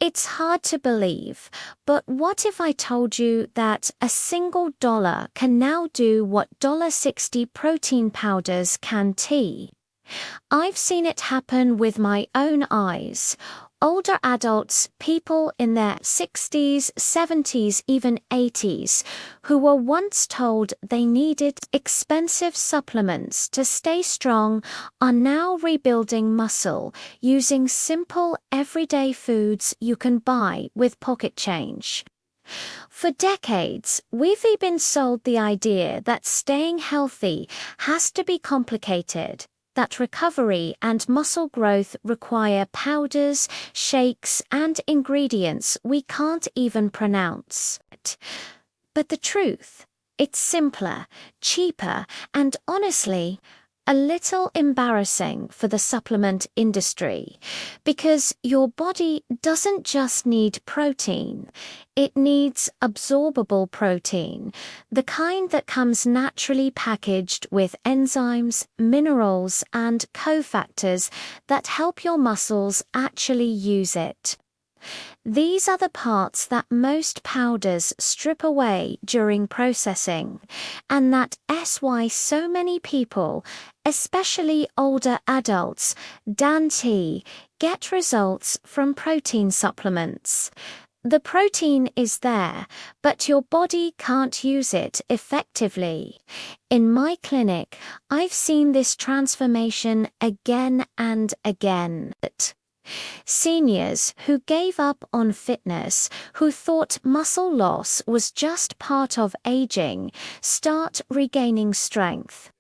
It's hard to believe, but what if I told you that a single dollar can now do what $60 protein powders can tea? I've seen it happen with my own eyes. Older adults, people in their 60s, 70s, even 80s, who were once told they needed expensive supplements to stay strong, are now rebuilding muscle using simple, everyday foods you can buy with pocket change. For decades, we've been sold the idea that staying healthy has to be complicated, that recovery and muscle growth require powders, shakes, and ingredients we can't even pronounce. But the truth, it's simpler, cheaper, and honestly, a little embarrassing for the supplement industry, because your body doesn't just need protein, it needs absorbable protein, the kind that comes naturally packaged with enzymes, minerals, and cofactors that help your muscles actually use it. These are the parts that most powders strip away during processing, and that's why so many people, especially older adults, get results from protein supplements. The protein is there, but your body can't use it effectively. In my clinic, I've seen this transformation again and again. Seniors who gave up on fitness, who thought muscle loss was just part of aging, start regaining strength.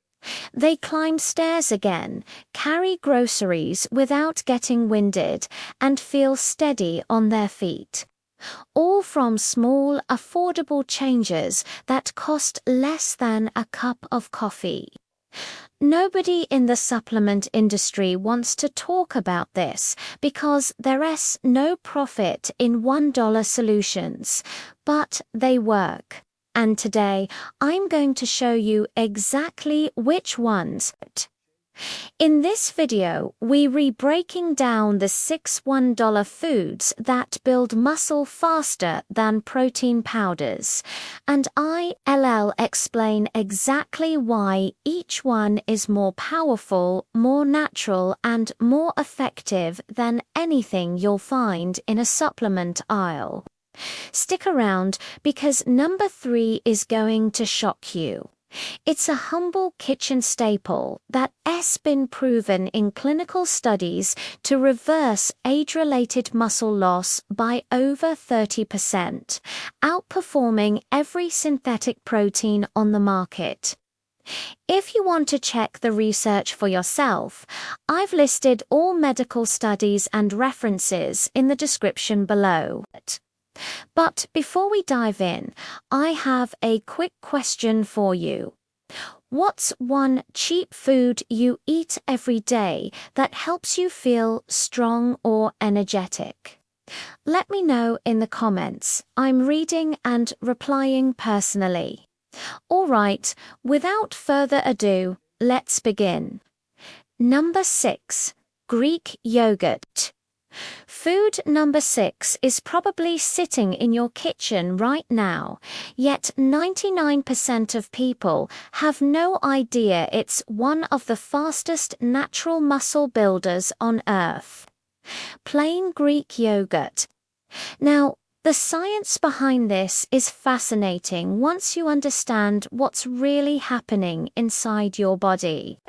They climb stairs again, carry groceries without getting winded, and feel steady on their feet. All from small, affordable changes that cost less than a cup of coffee. Nobody in the supplement industry wants to talk about this because there's no profit in $1 solutions, but they work. And today, I'm going to show you exactly which ones. In this video, we're breaking down the 6 $1 foods that build muscle faster than protein powders, and I'll explain exactly why each one is more powerful, more natural, and more effective than anything you'll find in a supplement aisle. Stick around because number 3 is going to shock you. It's a humble kitchen staple that's been proven in clinical studies to reverse age-related muscle loss by over 30%, outperforming every synthetic protein on the market. If you want to check the research for yourself, I've listed all medical studies and references in the description below. But before we dive in, I have a quick question for you. What's one cheap food you eat every day that helps you feel strong or energetic? Let me know in the comments. I'm reading and replying personally. All right, without further ado, let's begin. Number 6, Greek yogurt. Food number 6 is probably sitting in your kitchen right now, yet 99% of people have no idea it's one of the fastest natural muscle builders on earth. Plain Greek yogurt. Now, the science behind this is fascinating once you understand what's really happening inside your body.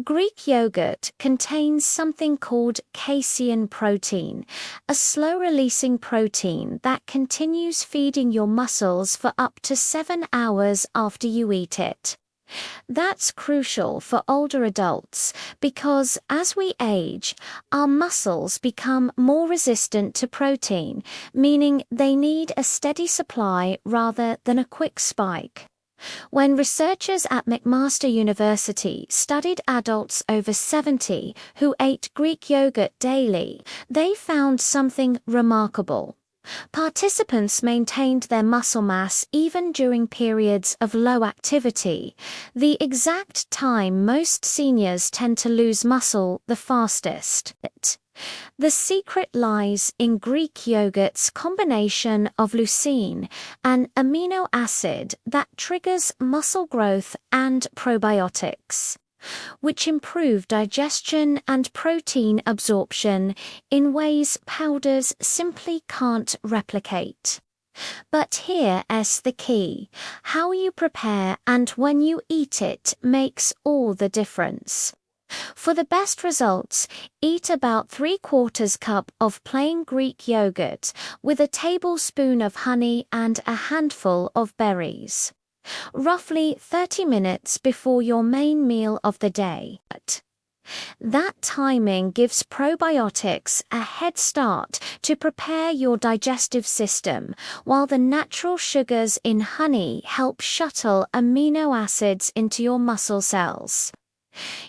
Greek yogurt contains something called casein protein, a slow-releasing protein that continues feeding your muscles for up to 7 hours after you eat it. That's crucial for older adults because as we age, our muscles become more resistant to protein, meaning they need a steady supply rather than a quick spike. When researchers at McMaster University studied adults over 70 who ate Greek yogurt daily, they found something remarkable. Participants maintained their muscle mass even during periods of low activity, the exact time most seniors tend to lose muscle the fastest. The secret lies in Greek yogurt's combination of leucine, an amino acid that triggers muscle growth, and probiotics, which improve digestion and protein absorption in ways powders simply can't replicate. But here's the key: how you prepare and when you eat it makes all the difference. For the best results, eat about 3/4 cup of plain Greek yogurt with a tablespoon of honey and a handful of berries, roughly 30 minutes before your main meal of the day. That timing gives probiotics a head start to prepare your digestive system, while the natural sugars in honey help shuttle amino acids into your muscle cells.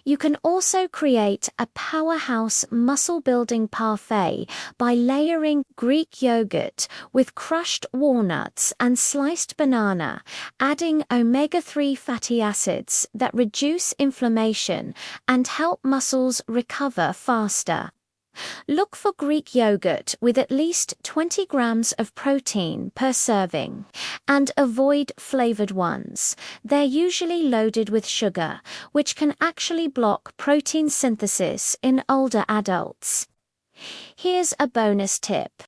You can also create a powerhouse muscle-building parfait by layering Greek yogurt with crushed walnuts and sliced banana, adding omega-3 fatty acids that reduce inflammation and help muscles recover faster. Look for Greek yogurt with at least 20 grams of protein per serving, and avoid flavored ones. They're usually loaded with sugar, which can actually block protein synthesis in older adults. Here's a bonus tip.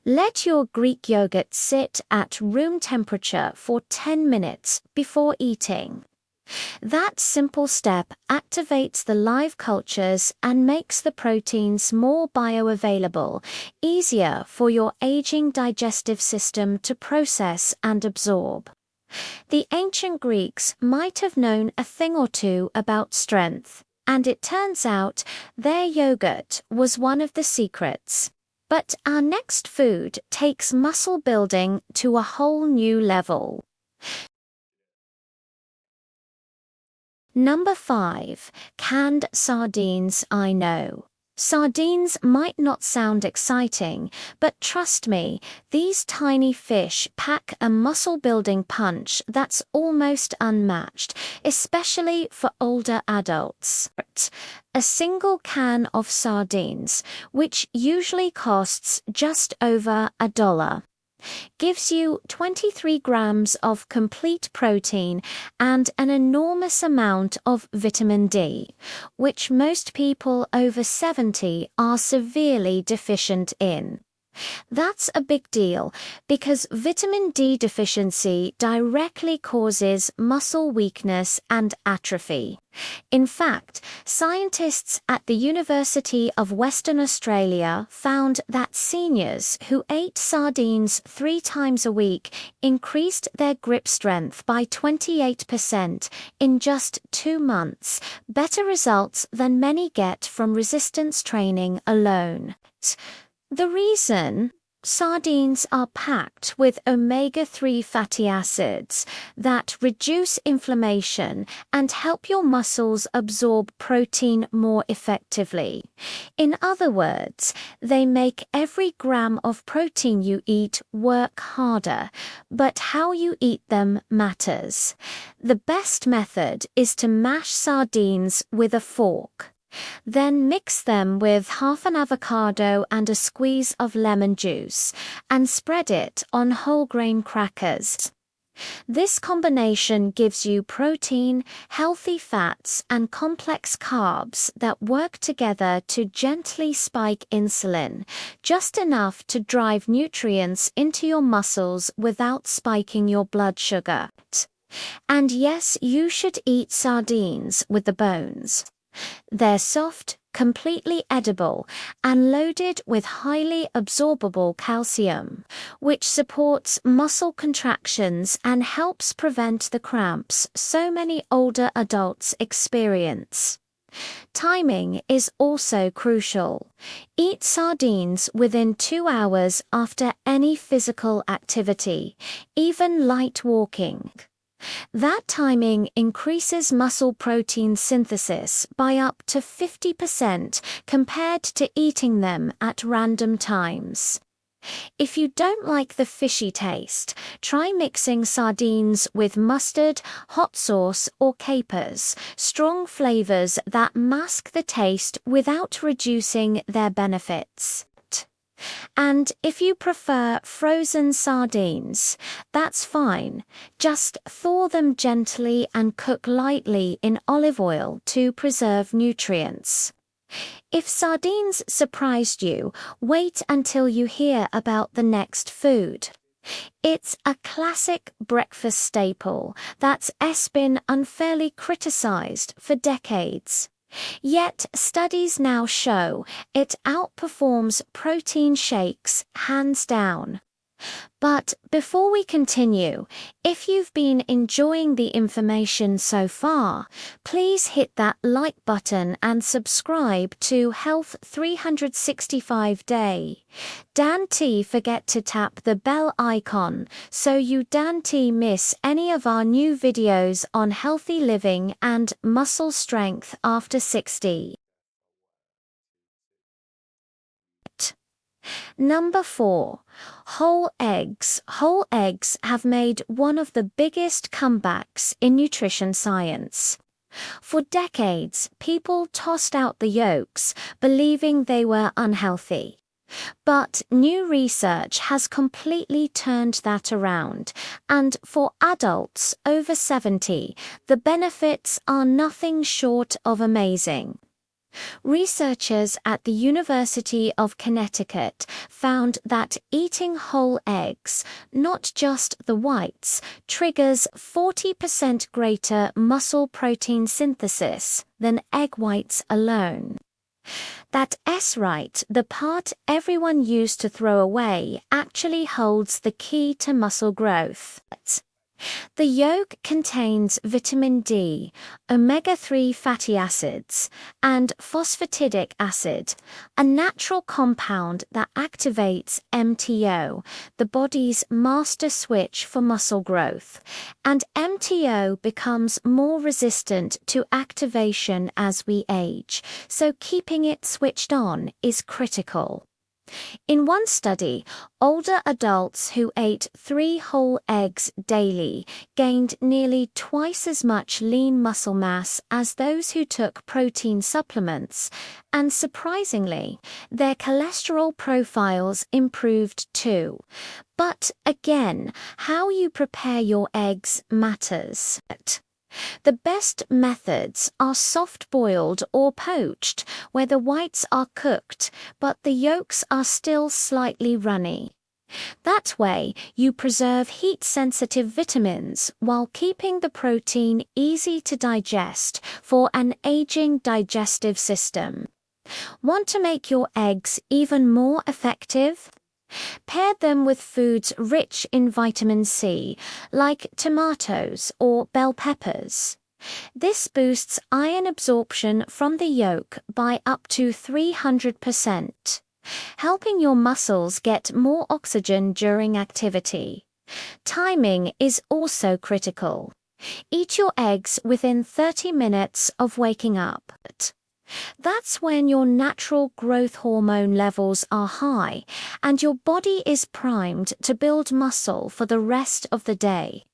Let your Greek yogurt sit at room temperature for 10 minutes before eating. That simple step activates the live cultures and makes the proteins more bioavailable, easier for your aging digestive system to process and absorb. The ancient Greeks might have known a thing or two about strength, and it turns out their yogurt was one of the secrets. But our next food takes muscle building to a whole new level. Number 5. Canned sardines. I know. Sardines might not sound exciting, but trust me, these tiny fish pack a muscle-building punch that's almost unmatched, especially for older adults. A single can of sardines, which usually costs just over $1, gives you 23 grams of complete protein and an enormous amount of vitamin D, which most people over 70 are severely deficient in. That's a big deal because vitamin D deficiency directly causes muscle weakness and atrophy. In fact, scientists at the University of Western Australia found that seniors who ate sardines 3 times a week increased their grip strength by 28% in just 2 months, better results than many get from resistance training alone. The reason? Sardines are packed with omega-3 fatty acids that reduce inflammation and help your muscles absorb protein more effectively. In other words, they make every gram of protein you eat work harder, but how you eat them matters. The best method is to mash sardines with a fork. Then mix them with half an avocado and a squeeze of lemon juice, and spread it on whole grain crackers. This combination gives you protein, healthy fats, and complex carbs that work together to gently spike insulin, just enough to drive nutrients into your muscles without spiking your blood sugar. And yes, you should eat sardines with the bones. They're soft, completely edible, and loaded with highly absorbable calcium, which supports muscle contractions and helps prevent the cramps so many older adults experience. Timing is also crucial. Eat sardines within 2 hours after any physical activity, even light walking. That timing increases muscle protein synthesis by up to 50% compared to eating them at random times. If you don't like the fishy taste, try mixing sardines with mustard, hot sauce, or capers, strong flavors that mask the taste without reducing their benefits. And if you prefer frozen sardines, that's fine. Just thaw them gently and cook lightly in olive oil to preserve nutrients. If sardines surprised you, wait until you hear about the next food. It's a classic breakfast staple that's been unfairly criticized for decades. Yet studies now show it outperforms protein shakes hands down. But before we continue, if you've been enjoying the information so far, please hit that like button and subscribe to Health 365 Day. Don't forget to tap the bell icon so you don't miss any of our new videos on healthy living and muscle strength after 60. Number 4. Whole eggs. Whole eggs have made one of the biggest comebacks in nutrition science. For decades, people tossed out the yolks, believing they were unhealthy. But new research has completely turned that around, and for adults over 70, the benefits are nothing short of amazing. Researchers at the University of Connecticut found that eating whole eggs, not just the whites, triggers 40% greater muscle protein synthesis than egg whites alone. That's right, the part everyone used to throw away actually holds the key to muscle growth. The yolk contains vitamin D, omega-3 fatty acids, and phosphatidic acid, a natural compound that activates mTOR, the body's master switch for muscle growth, and mTOR becomes more resistant to activation as we age, so keeping it switched on is critical. In one study, older adults who ate 3 whole eggs daily gained nearly twice as much lean muscle mass as those who took protein supplements, and surprisingly, their cholesterol profiles improved too. But again, how you prepare your eggs matters. The best methods are soft-boiled or poached, where the whites are cooked, but the yolks are still slightly runny. That way, you preserve heat-sensitive vitamins while keeping the protein easy to digest for an aging digestive system. Want to make your eggs even more effective? Pair them with foods rich in vitamin C, like tomatoes or bell peppers. This boosts iron absorption from the yolk by up to 300%, helping your muscles get more oxygen during activity. Timing is also critical. Eat your eggs within 30 minutes of waking up. That's when your natural growth hormone levels are high and your body is primed to build muscle for the rest of the day.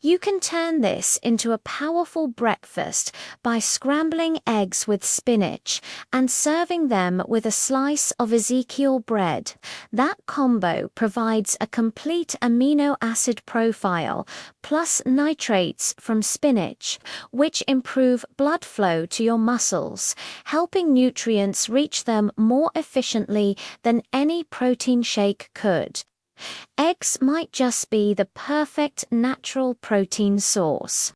You can turn this into a powerful breakfast by scrambling eggs with spinach and serving them with a slice of Ezekiel bread. That combo provides a complete amino acid profile, plus nitrates from spinach, which improve blood flow to your muscles, helping nutrients reach them more efficiently than any protein shake could. Eggs might just be the perfect natural protein source.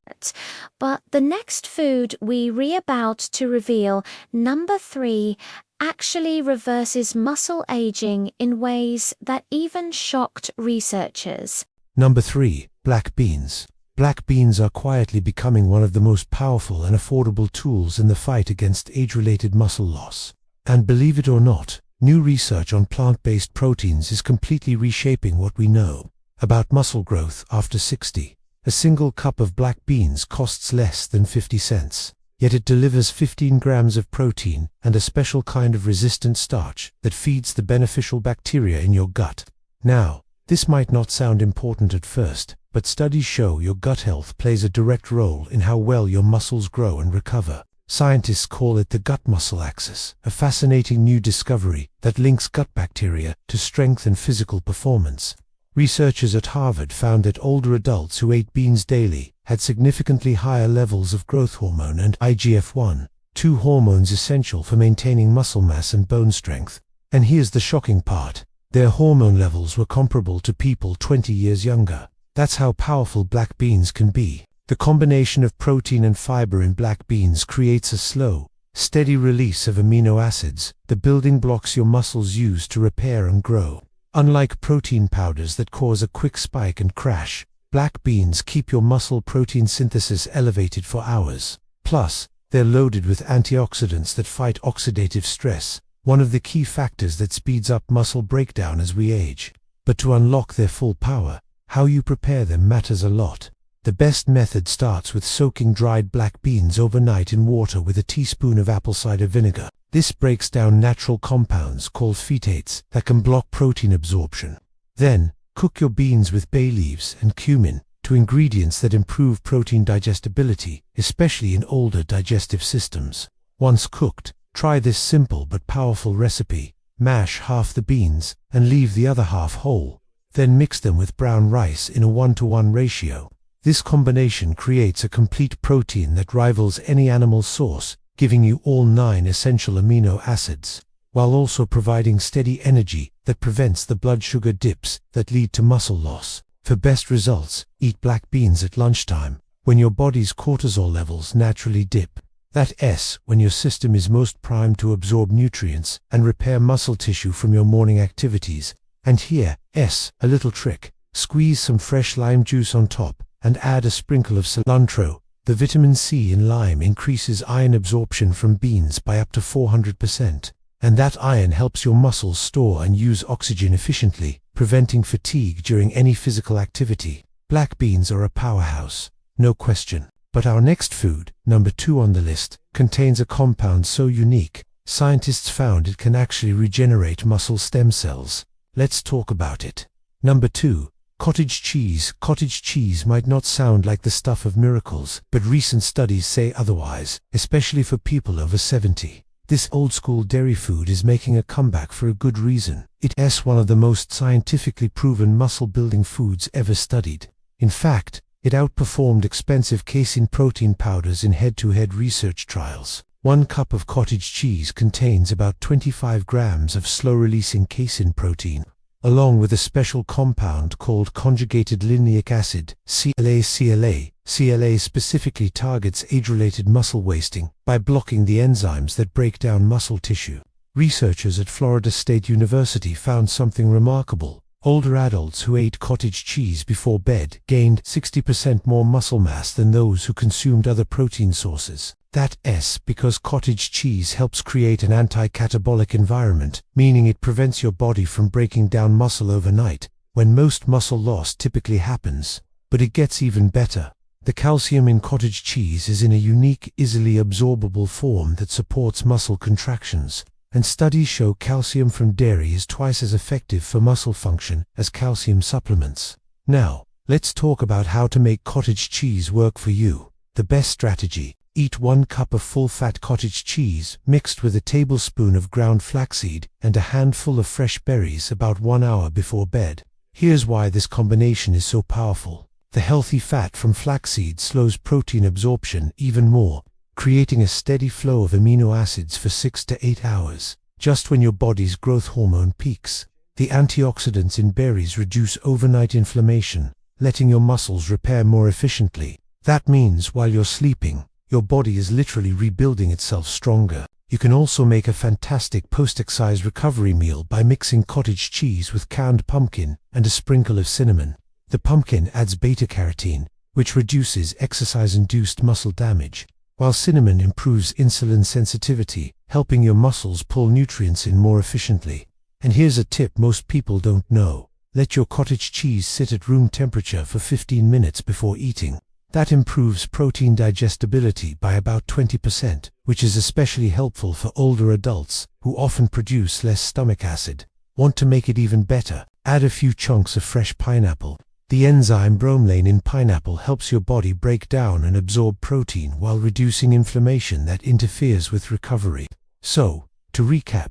But the next food we're about to reveal, number 3, actually reverses muscle aging in ways that even shocked researchers. Number 3. Black beans. Black beans are quietly becoming one of the most powerful and affordable tools in the fight against age-related muscle loss. And believe it or not, new research on plant-based proteins is completely reshaping what we know about muscle growth after 60. A single cup of black beans costs less than 50 cents. yet it delivers 15 grams of protein and a special kind of resistant starch that feeds the beneficial bacteria in your gut. Now, this might not sound important at first, but studies show your gut health plays a direct role in how well your muscles grow and recover. Scientists call it the gut-muscle axis, a fascinating new discovery that links gut bacteria to strength and physical performance. Researchers at Harvard found that older adults who ate beans daily had significantly higher levels of growth hormone and IGF-1, two hormones essential for maintaining muscle mass and bone strength. And here's the shocking part. Their hormone levels were comparable to people 20 years younger. That's how powerful black beans can be. The combination of protein and fiber in black beans creates a slow, steady release of amino acids, the building blocks your muscles use to repair and grow. Unlike protein powders that cause a quick spike and crash, black beans keep your muscle protein synthesis elevated for hours. Plus, they're loaded with antioxidants that fight oxidative stress, one of the key factors that speeds up muscle breakdown as we age. But to unlock their full power, how you prepare them matters a lot. The best method starts with soaking dried black beans overnight in water with a teaspoon of apple cider vinegar. This breaks down natural compounds called phytates that can block protein absorption. Then, cook your beans with bay leaves and cumin, two ingredients that improve protein digestibility, especially in older digestive systems. Once cooked, try this simple but powerful recipe. Mash half the beans and leave the other half whole. Then mix them with brown rice in a 1-to-1 ratio. This combination creates a complete protein that rivals any animal source, giving you all 9 essential amino acids, while also providing steady energy that prevents the blood sugar dips that lead to muscle loss. For best results, eat black beans at lunchtime, when your body's cortisol levels naturally dip. That's when your system is most primed to absorb nutrients and repair muscle tissue from your morning activities. And here, a little trick. Squeeze some fresh lime juice on top and add a sprinkle of cilantro. The vitamin C in lime increases iron absorption from beans by up to 400%. And that iron helps your muscles store and use oxygen efficiently, preventing fatigue during any physical activity. Black beans are a powerhouse, no question. But our next food, number 2 on the list, contains a compound so unique, scientists found it can actually regenerate muscle stem cells. Let's talk about it. Number 2. Cottage cheese. Cottage cheese might not sound like the stuff of miracles, but recent studies say otherwise, especially for people over 70. This old-school dairy food is making a comeback for a good reason. It's one of the most scientifically proven muscle-building foods ever studied. In fact, it outperformed expensive casein protein powders in head-to-head research trials. 1 cup of cottage cheese contains about 25 grams of slow-releasing casein protein, along with a special compound called conjugated linoleic acid, CLA. CLA specifically targets age-related muscle wasting by blocking the enzymes that break down muscle tissue. Researchers at Florida State University found something remarkable. Older adults who ate cottage cheese before bed gained 60% more muscle mass than those who consumed other protein sources. That's because cottage cheese helps create an anti-catabolic environment, meaning it prevents your body from breaking down muscle overnight, when most muscle loss typically happens. But it gets even better. The calcium in cottage cheese is in a unique, easily absorbable form that supports muscle contractions. And studies show calcium from dairy is twice as effective for muscle function as calcium supplements. Now, let's talk about how to make cottage cheese work for you. The best strategy: eat 1 cup of full-fat cottage cheese mixed with a tablespoon of ground flaxseed and a handful of fresh berries about 1 hour before bed. Here's why this combination is so powerful. The healthy fat from flaxseed slows protein absorption even more, creating a steady flow of amino acids for 6 to 8 hours, just when your body's growth hormone peaks. The antioxidants in berries reduce overnight inflammation, letting your muscles repair more efficiently. That means while you're sleeping, your body is literally rebuilding itself stronger. You can also make a fantastic post-exercise recovery meal by mixing cottage cheese with canned pumpkin and a sprinkle of cinnamon. The pumpkin adds beta-carotene, which reduces exercise-induced muscle damage, while cinnamon improves insulin sensitivity, helping your muscles pull nutrients in more efficiently. And here's a tip most people don't know. Let your cottage cheese sit at room temperature for 15 minutes before eating. That improves protein digestibility by about 20%, which is especially helpful for older adults who often produce less stomach acid. Want to make it even better? Add a few chunks of fresh pineapple. The enzyme bromelain in pineapple helps your body break down and absorb protein while reducing inflammation that interferes with recovery. So, to recap,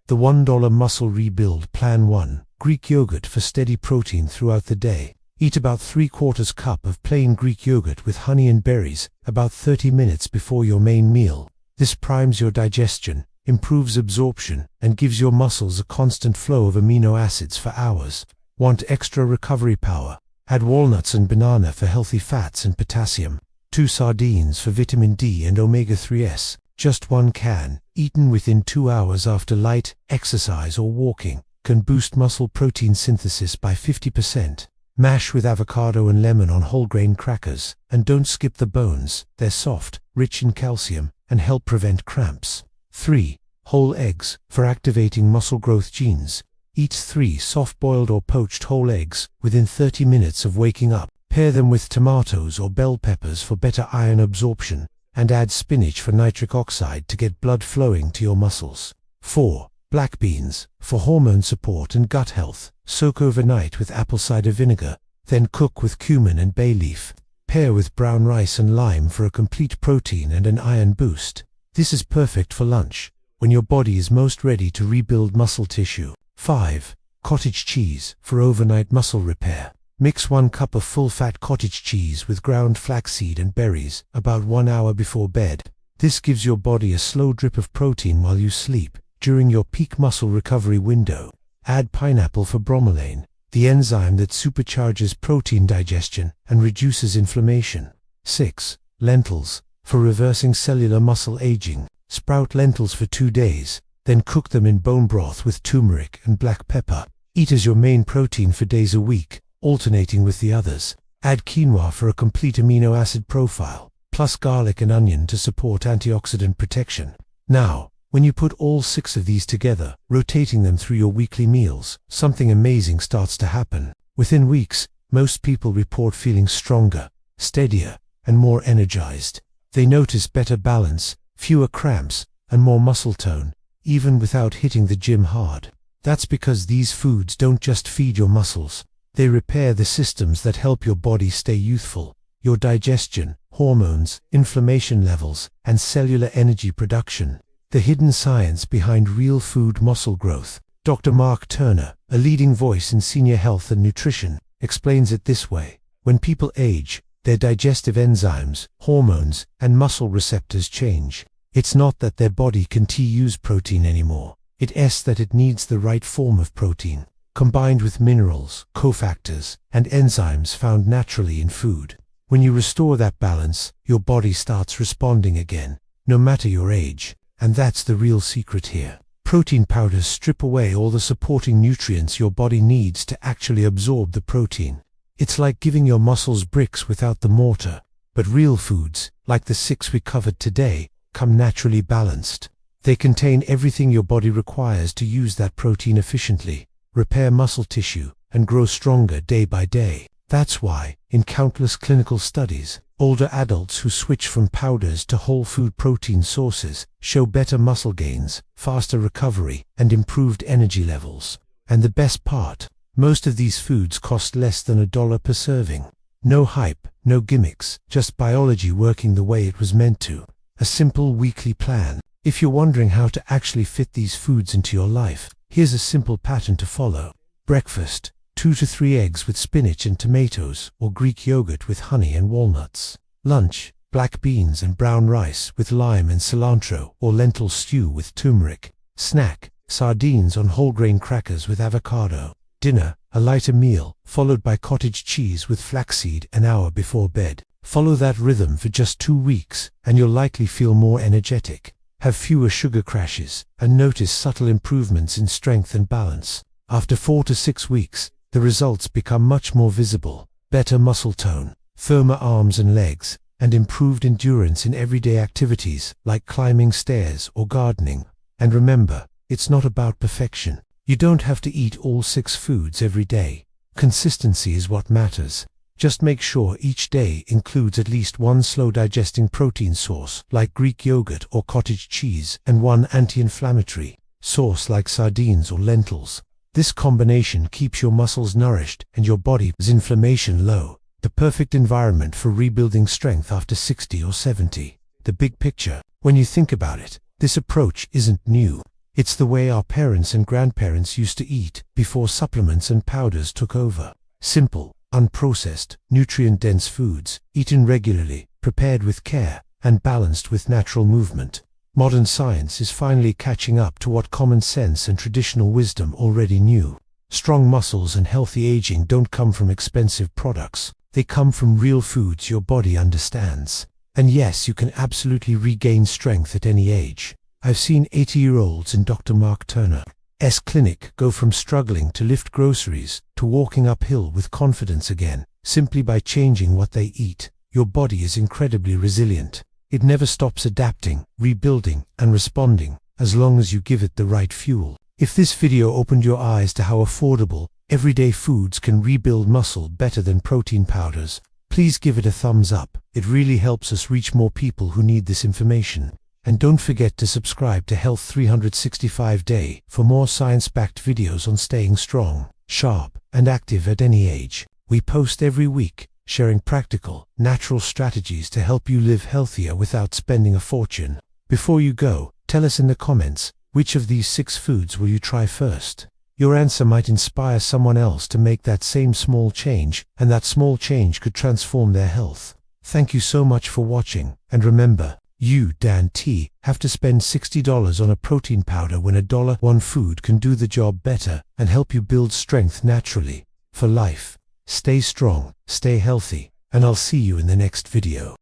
the $1 Muscle Rebuild Plan 1, Greek yogurt for steady protein throughout the day. Eat about 3/4 cup of plain Greek yogurt with honey and berries about 30 minutes before your main meal. This primes your digestion, improves absorption, and gives your muscles a constant flow of amino acids for hours. Want extra recovery power? Add walnuts and banana for healthy fats and potassium. 2 sardines for vitamin D and omega-3s. Just 1 can, eaten within 2 hours after light exercise or walking, can boost muscle protein synthesis by 50%. Mash with avocado and lemon on whole grain crackers, and don't skip the bones. They're soft, rich in calcium, and help prevent cramps. 3. Whole eggs for activating muscle growth genes. Eat 3 soft-boiled or poached whole eggs within 30 minutes of waking up. Pair them with tomatoes or bell peppers for better iron absorption, and add spinach for nitric oxide to get blood flowing to your muscles. 4. Black beans for hormone support and gut health. Soak overnight with apple cider vinegar, then cook with cumin and bay leaf. Pair with brown rice and lime for a complete protein and an iron boost. This is perfect for lunch, when your body is most ready to rebuild muscle tissue. 5. Cottage cheese for overnight muscle repair. Mix 1 cup of full-fat cottage cheese with ground flaxseed and berries about 1 hour before bed. This gives your body a slow drip of protein while you sleep, during your peak muscle recovery window. Add pineapple for bromelain, the enzyme that supercharges protein digestion and reduces inflammation. 6. Lentils for reversing cellular muscle aging. Sprout lentils for 2 days, then cook them in bone broth with turmeric and black pepper. Eat as your main protein for days a week, alternating with the others. Add quinoa for a complete amino acid profile, plus garlic and onion to support antioxidant protection. Now, when you put all 6 of these together, rotating them through your weekly meals, something amazing starts to happen. Within weeks, most people report feeling stronger, steadier, and more energized. They notice better balance, fewer cramps, and more muscle tone, even without hitting the gym hard. That's because these foods don't just feed your muscles, they repair the systems that help your body stay youthful. Your digestion, hormones, inflammation levels, and cellular energy production. The hidden science behind real food muscle growth. Dr. Mark Turner, a leading voice in senior health and nutrition, explains it this way. When people age, their digestive enzymes, hormones, and muscle receptors change. It's not that their body can't use protein anymore. It's that it needs the right form of protein, combined with minerals, cofactors, and enzymes found naturally in food. When you restore that balance, your body starts responding again, no matter your age. And that's the real secret here. Protein powders strip away all the supporting nutrients your body needs to actually absorb the protein. It's like giving your muscles bricks without the mortar. But real foods, like the 6 we covered today, come naturally balanced. They contain everything your body requires to use that protein efficiently, repair muscle tissue, and grow stronger day by day. That's why, in countless clinical studies, older adults who switch from powders to whole food protein sources show better muscle gains, faster recovery, and improved energy levels. And the best part, most of these foods cost less than $1 per serving. No hype, no gimmicks, just biology working the way it was meant to. A simple weekly plan. If you're wondering how to actually fit these foods into your life, here's a simple pattern to follow. Breakfast: 2 to 3 eggs with spinach and tomatoes, or Greek yogurt with honey and walnuts. Lunch: black beans and brown rice with lime and cilantro, or lentil stew with turmeric. Snack: sardines on whole grain crackers with avocado. Dinner: a lighter meal, followed by cottage cheese with flaxseed an hour before bed. Follow that rhythm for just 2 weeks, and you'll likely feel more energetic, have fewer sugar crashes, and notice subtle improvements in strength and balance. After 4 to 6 weeks, the results become much more visible. Better muscle tone, firmer arms and legs, and improved endurance in everyday activities like climbing stairs or gardening. And remember, it's not about perfection. You don't have to eat all 6 foods every day. Consistency is what matters. Just make sure each day includes at least one slow-digesting protein source like Greek yogurt or cottage cheese and one anti-inflammatory source like sardines or lentils. This combination keeps your muscles nourished and your body's inflammation low. The perfect environment for rebuilding strength after 60 or 70. The big picture. When you think about it, this approach isn't new. It's the way our parents and grandparents used to eat before supplements and powders took over. Simple, unprocessed, nutrient-dense foods, eaten regularly, prepared with care, and balanced with natural movement. Modern science is finally catching up to what common sense and traditional wisdom already knew. Strong muscles and healthy aging don't come from expensive products. They come from real foods your body understands. And yes, you can absolutely regain strength at any age. I've seen 80-year-olds in Dr. Mark Turner's clinic go from struggling to lift groceries to walking uphill with confidence again, simply by changing what they eat. Your body is incredibly resilient. It never stops adapting, rebuilding, and responding, as long as you give it the right fuel. If this video opened your eyes to how affordable, everyday foods can rebuild muscle better than protein powders, please give it a thumbs up. It really helps us reach more people who need this information. And don't forget to subscribe to Health 365 Day for more science-backed videos on staying strong, sharp, and active at any age. We post every week, sharing practical, natural strategies to help you live healthier without spending a fortune. Before you go, tell us in the comments, which of these 6 foods will you try first? Your answer might inspire someone else to make that same small change, and that small change could transform their health. Thank you so much for watching, and remember, you, Dan T., have to spend $60 on a protein powder when $1 food can do the job better and help you build strength naturally. For life, stay strong, stay healthy, and I'll see you in the next video.